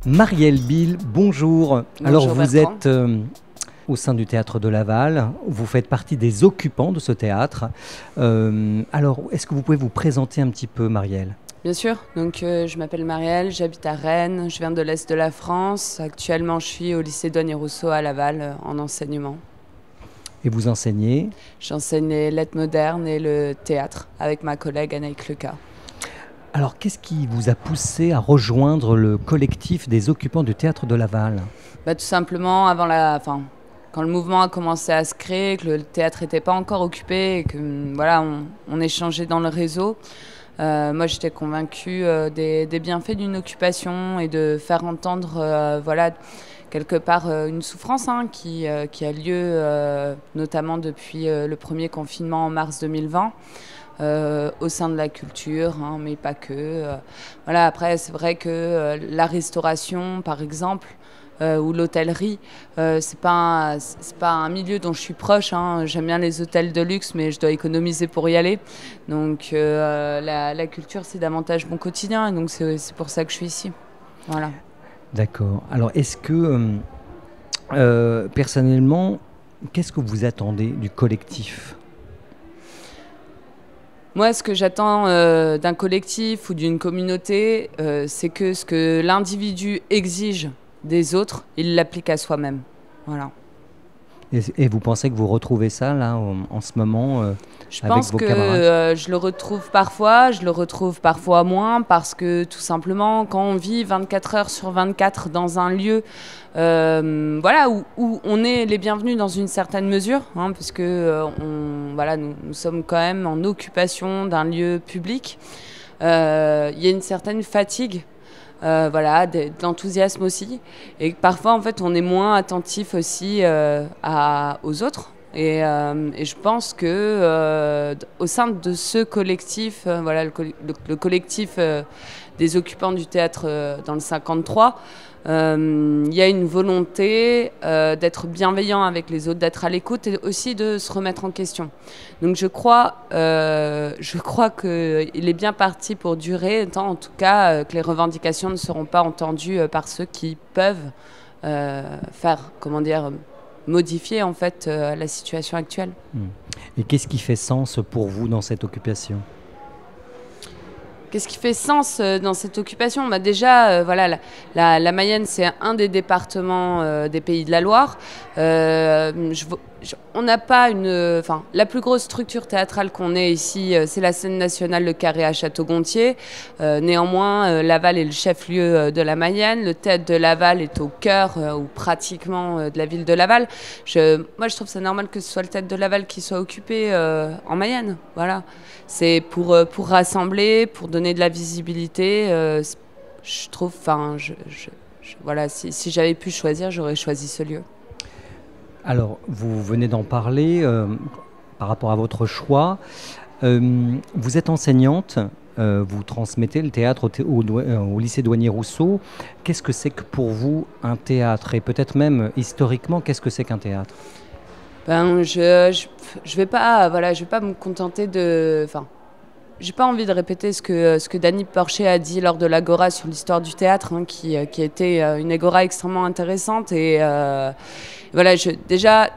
Marielle Bill, bonjour. Bonjour Alors vous Bertrand. êtes au sein du théâtre de Laval, vous faites partie des occupants de ce théâtre. Alors est-ce que vous pouvez vous présenter un petit peu, Marielle? Bien sûr, donc je m'appelle Marielle, j'habite à Rennes, je viens de l'Est de la France. Actuellement, je suis au lycée Douanier-Rousseau à Laval en enseignement. Et vous enseignez? J'enseigne les lettres modernes et le théâtre avec ma collègue Anaïk Leca. Alors qu'est-ce qui vous a poussé à rejoindre le collectif des occupants du théâtre de Laval? Tout simplement, quand le mouvement a commencé à se créer, que le théâtre n'était pas encore occupé et que voilà, on échangeait dans le réseau. Moi, j'étais convaincue des bienfaits d'une occupation et de faire entendre, quelque part une souffrance qui a lieu notamment depuis le premier confinement en mars 2020. Au sein de la culture, mais pas que. Après, c'est vrai que la restauration, par exemple, ou l'hôtellerie, c'est pas un milieu dont je suis proche. J'aime bien les hôtels de luxe, mais je dois économiser pour y aller. Donc la culture, c'est davantage mon quotidien, et donc c'est pour ça que je suis ici. Voilà. D'accord. Alors est-ce que personnellement, qu'est-ce que vous attendez du collectif? Moi, ce que j'attends d'un collectif ou d'une communauté, c'est que ce que l'individu exige des autres, il l'applique à soi-même. Voilà. Et vous pensez que vous retrouvez ça là en ce moment Je avec pense vos que camarades? je le retrouve parfois moins, parce que tout simplement, quand on vit 24 heures sur 24 dans un lieu où on est les bienvenus dans une certaine mesure, puisque nous sommes quand même en occupation d'un lieu public, il y a une certaine fatigue. De l'enthousiasme aussi, et parfois en fait on est moins attentif aussi aux autres, et je pense que au sein de ce collectif, le collectif des occupants du théâtre dans le 53, il y a une volonté d'être bienveillant avec les autres, d'être à l'écoute et aussi de se remettre en question. Donc je crois qu'il est bien parti pour durer, tant en tout cas que les revendications ne seront pas entendues par ceux qui peuvent modifier en fait la situation actuelle. Et qu'est-ce qui fait sens pour vous dans cette occupation? Qu'est-ce qui fait sens dans cette occupation? Déjà, la Mayenne, c'est un des départements des Pays de la Loire. On n'a pas la plus grosse structure théâtrale qu'on ait ici, c'est la scène nationale Le Carré à Château-Gontier. Néanmoins, Laval est le chef-lieu de la Mayenne. Le théâtre de Laval est au cœur, ou pratiquement, de la ville de Laval. Moi, je trouve ça normal que ce soit le théâtre de Laval qui soit occupé en Mayenne. Voilà. C'est pour rassembler, pour donner de la visibilité. Je trouve, si j'avais pu choisir, j'aurais choisi ce lieu. Alors, vous venez d'en parler par rapport à votre choix. Vous êtes enseignante, vous transmettez le théâtre au lycée Douanier-Rousseau. Qu'est-ce que c'est que pour vous un théâtre? Et peut-être même historiquement, qu'est-ce que c'est qu'un théâtre? Je vais pas me contenter de... J'ai pas envie de répéter ce que Dany Porcher a dit lors de l'Agora sur l'histoire du théâtre, qui a été une Agora extrêmement intéressante. Et déjà,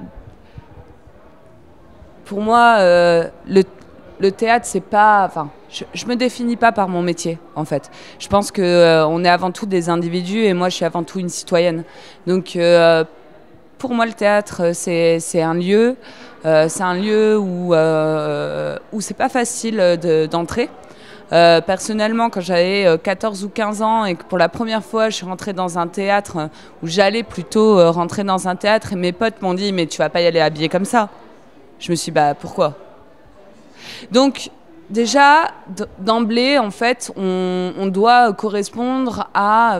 pour moi, le théâtre, c'est pas... je me définis pas par mon métier, en fait. Je pense qu'on est avant tout des individus, et moi, je suis avant tout une citoyenne. Donc, pour moi, le théâtre, c'est un lieu. C'est un lieu où c'est pas facile d'entrer. Personnellement, quand j'avais 14 ou 15 ans et que pour la première fois je suis rentrée dans un théâtre, où j'allais plutôt rentrer dans un théâtre, et mes potes m'ont dit « mais tu vas pas y aller habillée comme ça ». Je me suis dit « pourquoi ?» Donc déjà, d'emblée, en fait, on doit correspondre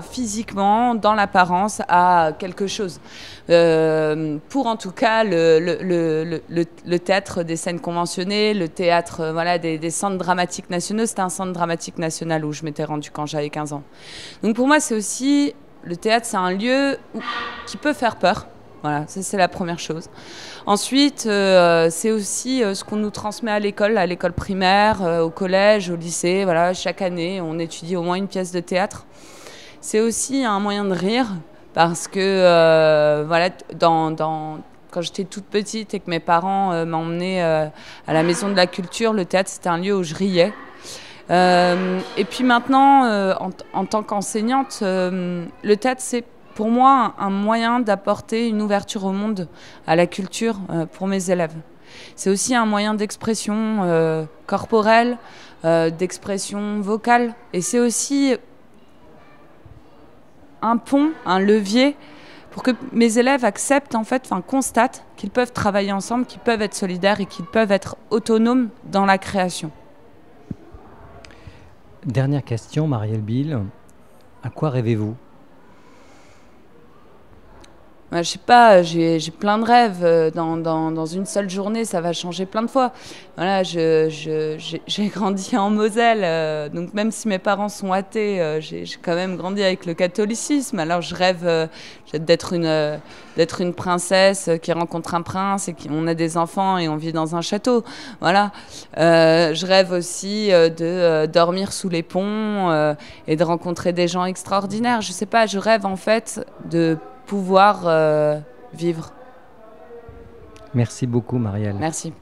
physiquement, dans l'apparence, à quelque chose. Pour en tout cas le théâtre des scènes conventionnées, le théâtre des centres dramatiques nationaux. C'était un centre dramatique national où je m'étais rendue quand j'avais 15 ans. Donc pour moi, c'est aussi... Le théâtre, c'est un lieu qui peut faire peur. Voilà, ça c'est la première chose. Ensuite, c'est aussi ce qu'on nous transmet à l'école primaire, au collège, au lycée. Voilà, chaque année, on étudie au moins une pièce de théâtre. c'est aussi un moyen de rire, parce que voilà, quand j'étais toute petite et que mes parents m'emmenaient à la Maison de la Culture, le théâtre, c'était un lieu où je riais. Et puis maintenant, en tant qu'enseignante, le théâtre, c'est pour moi un moyen d'apporter une ouverture au monde, à la culture, pour mes élèves. C'est aussi un moyen d'expression corporelle, d'expression vocale. Et c'est aussi un pont, un levier pour que mes élèves acceptent, constatent qu'ils peuvent travailler ensemble, qu'ils peuvent être solidaires et qu'ils peuvent être autonomes dans la création. Dernière question, Marielle Bill. À quoi rêvez-vous? Je sais pas, j'ai plein de rêves. Dans une seule journée, ça va changer plein de fois. Voilà, j'ai grandi en Moselle, donc même si mes parents sont athées, j'ai quand même grandi avec le catholicisme. Alors je rêve d'être une princesse qui rencontre un prince et on a des enfants et on vit dans un château. Voilà. Je rêve aussi de dormir sous les ponts et de rencontrer des gens extraordinaires. Je sais pas, je rêve en fait de pouvoir vivre. Merci beaucoup, Marielle. Merci.